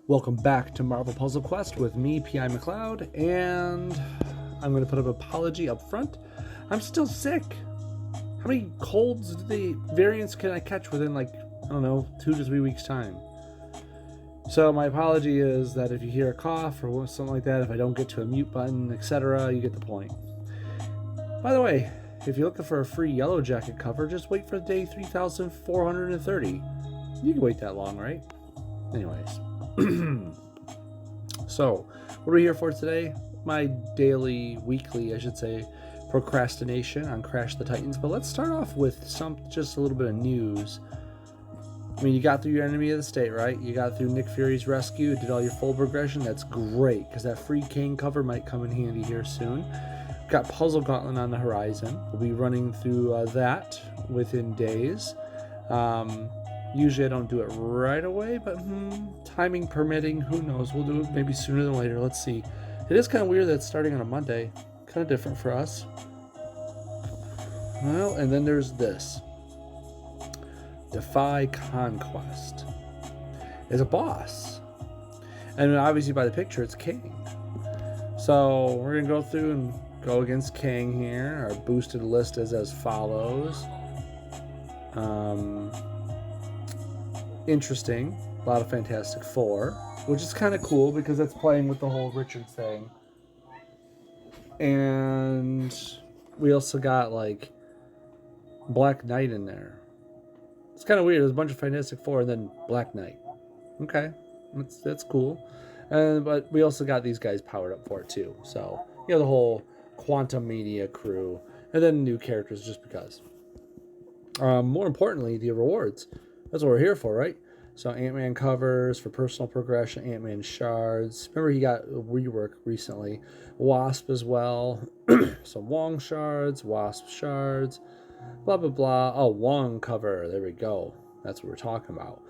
Welcome back to Marvel Puzzle Quest with me, P.I. McLeod, and I'm going to put an apology up front. I'm still sick. How many colds variants can I catch within, I don't know, 2 to 3 weeks' time? So my apology is that if you hear a cough or something like that, if I don't get to a mute button, etc., you get the point. By the way, if you're looking for a free Yellow Jacket cover, just wait for day 3,430. You can wait that long, right? Anyways. So, what are we here for today? My daily, weekly, I should say, procrastination on Crash the Titans. But let's start off with just a little bit of news. I mean, you got through your Enemy of the State, right? You got through Nick Fury's rescue, did all your full progression. That's great, because that free Kane cover might come in handy here soon. Got Puzzle Gauntlet on the horizon. We'll be running through that within days. Usually I don't do it right away, but timing permitting, who knows? We'll do it maybe sooner than later. Let's see. It is kind of weird that it's starting on a Monday. Kind of different for us. Well, and then there's this. Defy Conquest. It's a boss. And obviously by the picture, it's King. So we're going to go through and go against King here. Our boosted list is as follows. Interesting. A lot of Fantastic Four, which is kind of cool because that's playing with the whole Richard thing. And we also got Black Knight in there. It's kind of weird. There's a bunch of Fantastic Four and then Black Knight. Okay, that's cool. But we also got these guys powered up for it too. So the whole Quantum Media crew, and then new characters just because. More importantly, the rewards. That's what we're here for, right? So Ant-Man covers for personal progression, Ant-Man shards. Remember, he got a rework recently. Wasp as well. Some Wong shards, Wasp shards, blah, blah, blah. Oh, Wong cover. There we go. That's what we're talking about.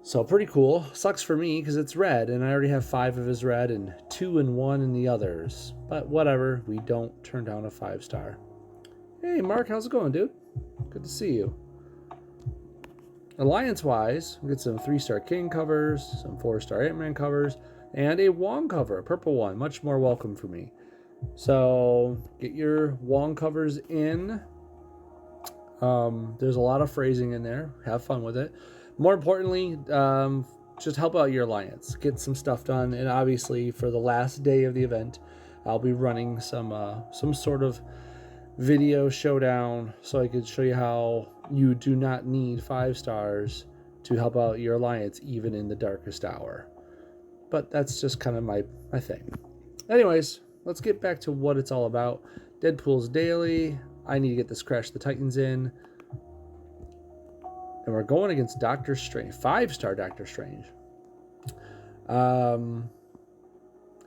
So pretty cool. Sucks for me because it's red, and I already have 5 of his red and 2 and 1 in the others. But whatever. We don't turn down a 5-star. Hey, Mark. How's it going, dude? Good to see you. Alliance-wise, we get some 3-star King covers, some 4-star Ant-Man covers, and a Wong cover, a purple one, much more welcome for me. So, get your Wong covers in. There's a lot of phrasing in there. Have fun with it. More importantly, just help out your Alliance. Get some stuff done, and obviously, for the last day of the event, I'll be running some sort of video showdown so I could show you how you do not need 5 stars to help out your Alliance even in the darkest hour. But that's just kind of my thing. Anyways, let's get back to what it's all about. Deadpool's daily. I need to get this Crash the Titans in. And we're going against Doctor Strange. 5-star Doctor Strange.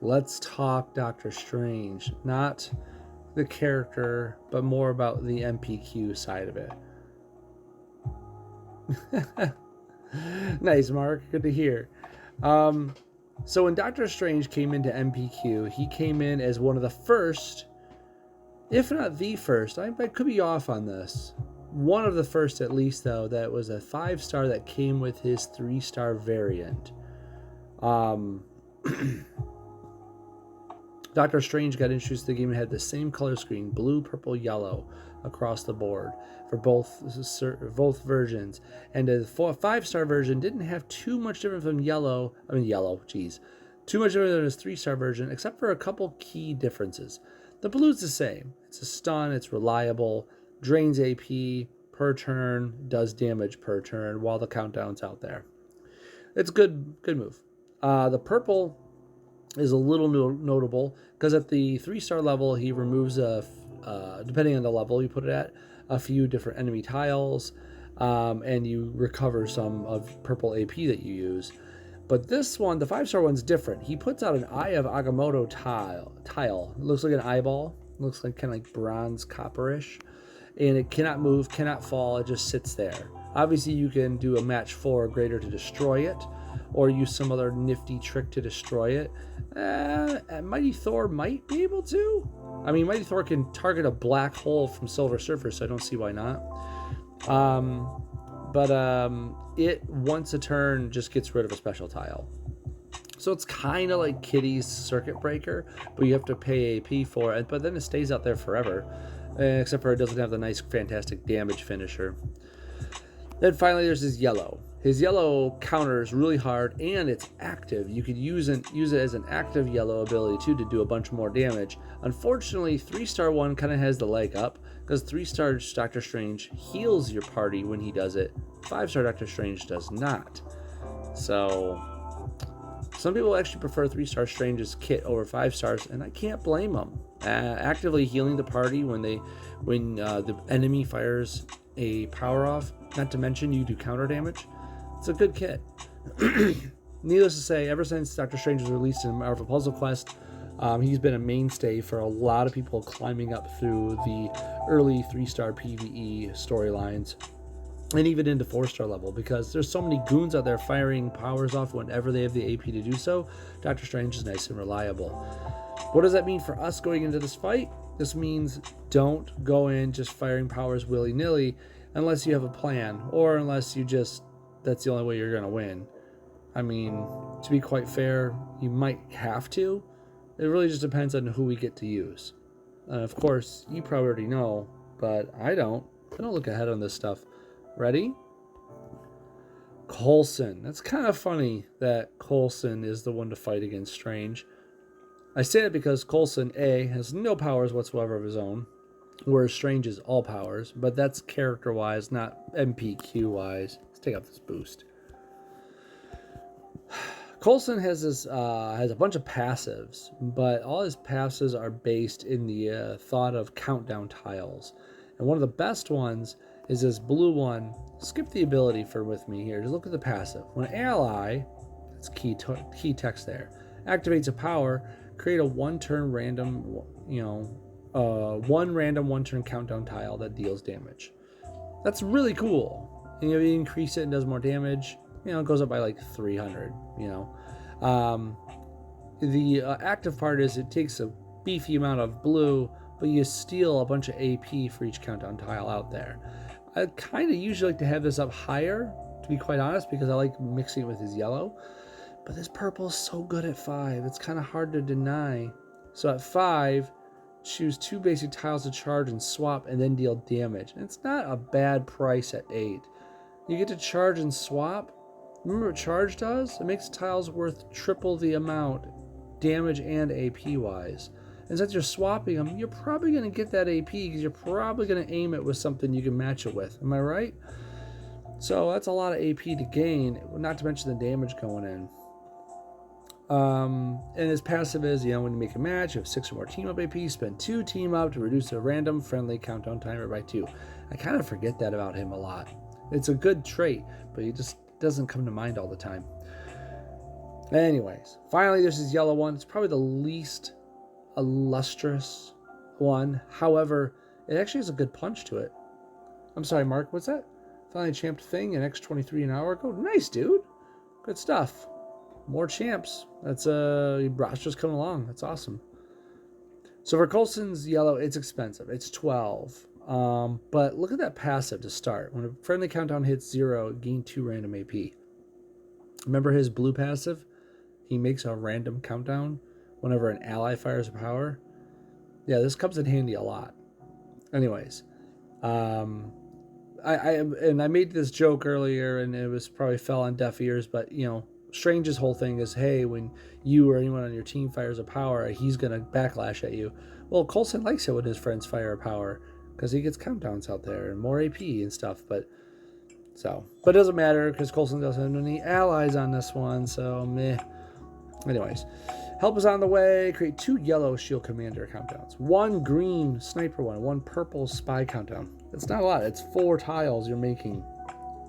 Let's talk Doctor Strange. Not the character, but more about the MPQ side of it. Nice, Mark. Good to hear. So when Doctor Strange came into MPQ, he came in as one of the first, if not the first, I could be off on this, one of the first at least, though, that was a 5-star that came with his 3-star variant. Doctor Strange got introduced to the game and had the same color screen, blue, purple, yellow, across the board for both versions. And the 5-star version didn't have too much different from too much different than his 3-star version, except for a couple key differences. The blue's the same. It's a stun, it's reliable, drains AP per turn, does damage per turn while the countdown's out there. It's good move. The purple is a little notable because at the 3-star level he removes depending on the level you put it at, a few different enemy tiles, and you recover some of purple AP that you use. But this one, the 5-star one's different. He puts out an Eye of Agamotto tile. It looks like an eyeball. It looks like kind of like bronze copperish, and it cannot move, cannot fall. It just sits there. Obviously you can do a match 4 or greater to destroy it, or use some other nifty trick to destroy it. Mighty Thor might be able to. I mean, Mighty Thor can target a black hole from Silver Surfer, so I don't see why not. But it, once a turn, just gets rid of a special tile. So it's kind of like Kitty's Circuit Breaker, but you have to pay AP for it, but then it stays out there forever, except for it doesn't have the nice, fantastic damage finisher. Then finally there's his yellow. His yellow counters really hard, and it's active. You could use it as an active yellow ability too to do a bunch more damage. Unfortunately, 3-star one kind of has the leg up, because 3-star Doctor Strange heals your party when he does it. 5-star Doctor Strange does not. So some people actually prefer 3-star Strange's kit over 5 stars, and I can't blame them. Actively healing the party when the enemy fires a power off, not to mention you do counter damage. It's a good kit. Needless to say, ever since Doctor Strange was released in Marvel Puzzle Quest, he's been a mainstay for a lot of people climbing up through the early 3-star PvE storylines, and even into 4-star level, because there's so many goons out there firing powers off whenever they have the AP to do so. Doctor Strange is nice and reliable. What does that mean for us going into this fight? This means don't go in just firing powers willy-nilly unless you have a plan, or unless you just, that's the only way you're going to win. I mean, to be quite fair, you might have to. It really just depends on who we get to use. Of course, you probably already know, but I don't. I don't look ahead on this stuff. Ready? Coulson. That's kind of funny that Coulson is the one to fight against Strange. I say it because Coulson, A, has no powers whatsoever of his own, whereas Strange is all powers, but that's character-wise, not MPQ-wise. Let's take out this boost. Coulson has a bunch of passives, but all his passives are based in the thought of countdown tiles. And one of the best ones is this blue one. Skip the ability for with me here. Just look at the passive. When an ally, that's key text there, activates a power, create a one-turn random, one random one-turn countdown tile that deals damage. That's really cool. And you increase it and does more damage. It goes up by like 300. The active part is it takes a beefy amount of blue, but you steal a bunch of AP for each countdown tile out there. I kind of usually like to have this up higher, to be quite honest, because I like mixing it with his yellow. But this purple is so good at 5. It's kind of hard to deny. So at 5, choose 2 basic tiles to charge and swap, and then deal damage. And it's not a bad price at 8. You get to charge and swap. Remember what charge does? It makes tiles worth triple the amount, damage and AP wise. And since you're swapping them, you're probably going to get that AP because you're probably going to aim it with something you can match it with. Am I right? So that's a lot of AP to gain, not to mention the damage going in. And his passive is, when you make a match, you have 6 or more team up AP, spend 2 team up to reduce a random friendly countdown timer by 2. I kind of forget that about him a lot. It's a good trait, but he just doesn't come to mind all the time. Anyways, finally there's his yellow one. It's probably the least illustrious one. However, it actually has a good punch to it. I'm sorry, Mark, what's that? Finally champed thing in X23 an hour ago. Nice, dude. Good stuff. More champs. That's roster's coming along. That's awesome. So for Coulson's yellow, it's expensive. It's 12. But look at that passive to start. When a friendly countdown hits 0, gain 2 random AP. Remember his blue passive? He makes a random countdown whenever an ally fires a power. Yeah, this comes in handy a lot. Anyways, I made this joke earlier, and it was probably fell on deaf ears, but Strange's whole thing is, hey, when you or anyone on your team fires a power, he's gonna backlash at you. Well, Coulson likes it when his friends fire a power, because he gets countdowns out there and more AP and stuff, but it doesn't matter because Coulson doesn't have any allies on this one, so meh. Anyways, help is on the way. Create 2 yellow shield commander countdowns, 1 green sniper one, 1 purple spy countdown. It's not a lot. It's 4 tiles you're making,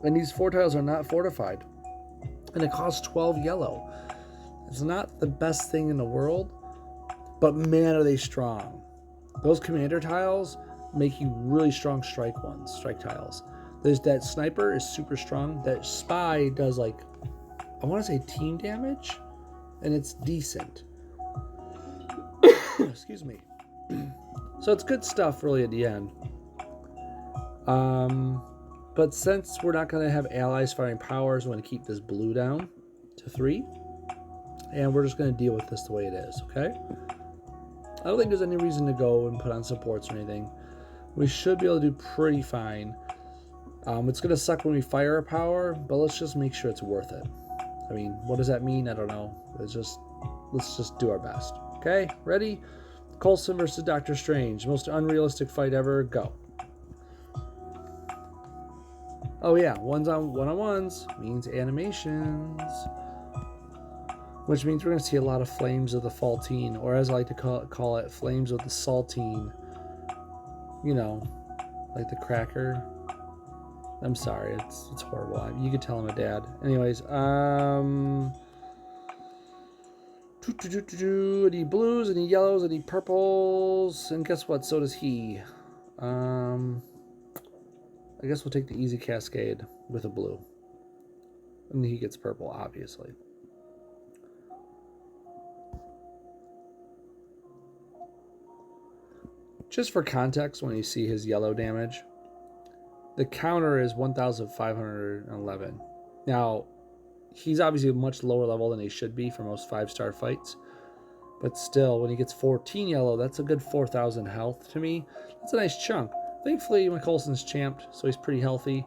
and these 4 tiles are not fortified, and it costs 12 yellow. It's not the best thing in the world, but man, are they strong. Those commander tiles make you really strong strike tiles. That sniper is super strong. That spy does I want to say team damage, and it's decent. Excuse me. So it's good stuff really at the end. But since we're not going to have allies firing powers, we want to keep this blue down to 3. and we're just going to deal with this the way it is, okay? I don't think there's any reason to go and put on supports or anything. We should be able to do pretty fine. It's going to suck when we fire a power, but let's just make sure it's worth it. I mean, what does that mean? I don't know. Let's just do our best. Okay, ready? Coulson versus Doctor Strange. Most unrealistic fight ever. Go. Oh yeah, one-on-ones means animations. Which means we're going to see a lot of flames of the Faltine, or as I like to call it, flames of the Saltine. You know, like the cracker. I'm sorry, it's horrible. You could tell I'm a dad. Anyways, any blues, any yellows, any purples, and guess what? So does he. I guess we'll take the easy cascade with a blue, and he gets purple, obviously. Just for context, when you see his yellow damage, the counter is 1,511. Now, he's obviously much lower level than he should be for most 5-star fights. But still, when he gets 14 yellow, that's a good 4,000 health to me. That's a nice chunk. Thankfully, my Coulson's champed, so he's pretty healthy.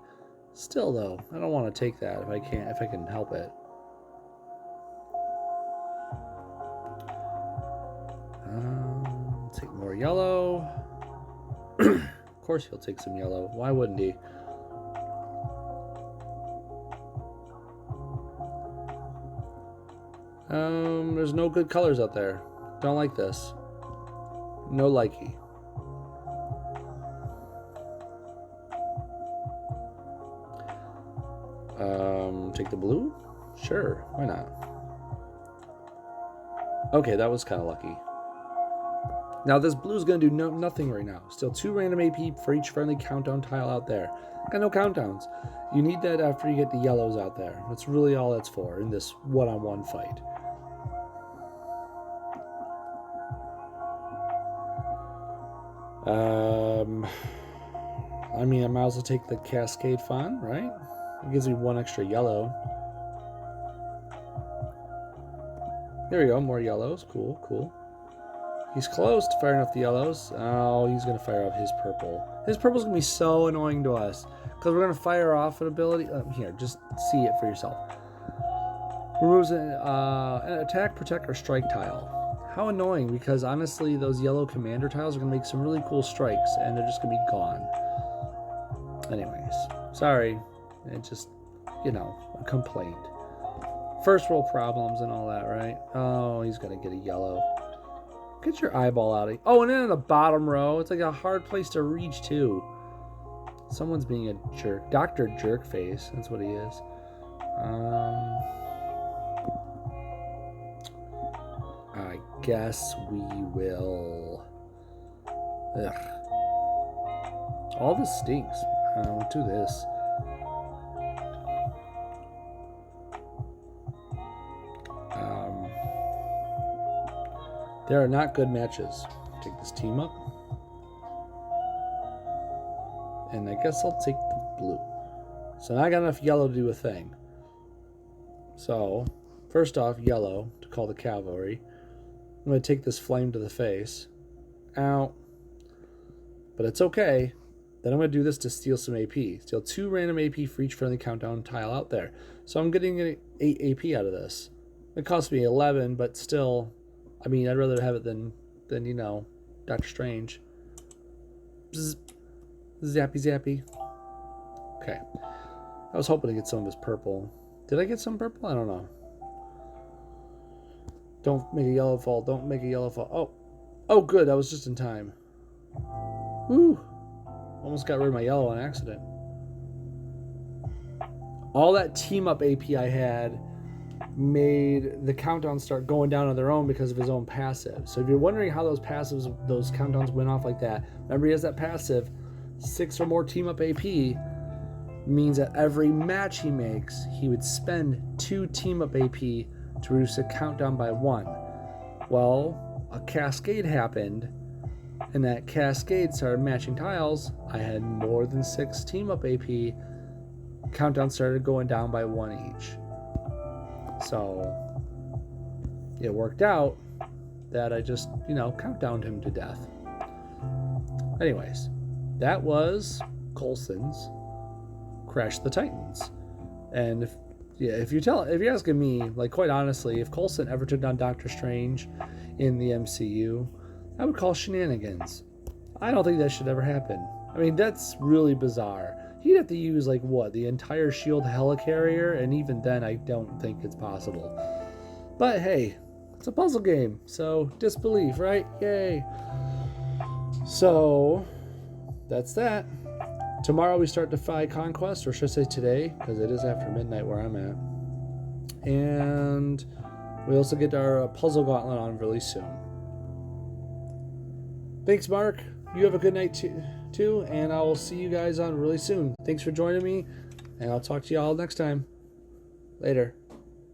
Still, though, I don't want to take that if I can help it. Take more yellow. Of course he'll take some yellow. Why wouldn't he? There's no good colors out there. Don't like this. No likey. Take the blue? Sure, why not? Okay, that was kind of lucky. Now this blue's going to do nothing right now. Still 2 random AP for each friendly countdown tile out there. Got no countdowns. You need that after you get the yellows out there. That's really all that's for in this one-on-one fight. I mean, I might as well take the Cascade Font, right? It gives me 1 extra yellow. There we go, more yellows. Cool, cool. He's close to firing off the yellows. Oh, he's going to fire off his purple. His purple's going to be so annoying to us. Because we're going to fire off an ability. Here, just see it for yourself. Removes an attack, protect, or strike tile. How annoying, because honestly, those yellow commander tiles are going to make some really cool strikes, and they're just going to be gone. Anyways, sorry. It's just, you know, a complaint. First world problems and all that, right? Oh, he's going to get a yellow. Get your eyeball out of here. Oh, and then in the bottom row, it's like a hard place to reach, too. Someone's being a jerk. Dr. Jerkface, that's what he is. I guess we will. Ugh. All this stinks. We'll do this. There are not good matches. Take this team up. And I guess I'll take the blue. So now I got enough yellow to do a thing. So, first off, yellow to call the cavalry. I'm going to take this flame to the face. Ow. But it's okay. Then I'm going to do this to steal some AP. Steal 2 random AP for each friendly countdown tile out there. So I'm getting 8 AP out of this. It cost me 11, but still, I mean, I'd rather have it than you know, Doctor Strange. Bzz. Zappy zappy. Okay. I was hoping to get some of his purple. Did I get some purple? I don't know. Don't make a yellow fall. Don't make a yellow fall. Oh. Oh, good. That was just in time. Woo. Almost got rid of my yellow on accident. All that team up AP I had made the countdowns start going down on their own because of his own passive. So if you're wondering how those countdowns went off like that, remember he has that passive. 6 or more team up AP means that every match he makes, he would spend 2 team up AP to reduce the countdown by 1. Well, a cascade happened, and that cascade started matching tiles. I had more than 6 team up AP. Countdown started going down by 1 each. So it worked out that I just, countdowned him to death. Anyways, that was Coulson's Crash the Titans. And if you're asking me, like, quite honestly, if Coulson ever took down Doctor Strange in the MCU, I would call shenanigans. I don't think that should ever happen. I mean, that's really bizarre. He'd have to use, like, the entire SHIELD helicarrier, and even then I don't think it's possible. But hey, it's a puzzle game, so disbelief, right? Yay. So, that's that. Tomorrow we start Defy Conquest, or should I say today, because it is after midnight where I'm at. And we also get our Puzzle Gauntlet on really soon. Thanks, Mark. You have a good night too, and I will see you guys on really soon. Thanks for joining me, and I'll talk to you all next time. Later.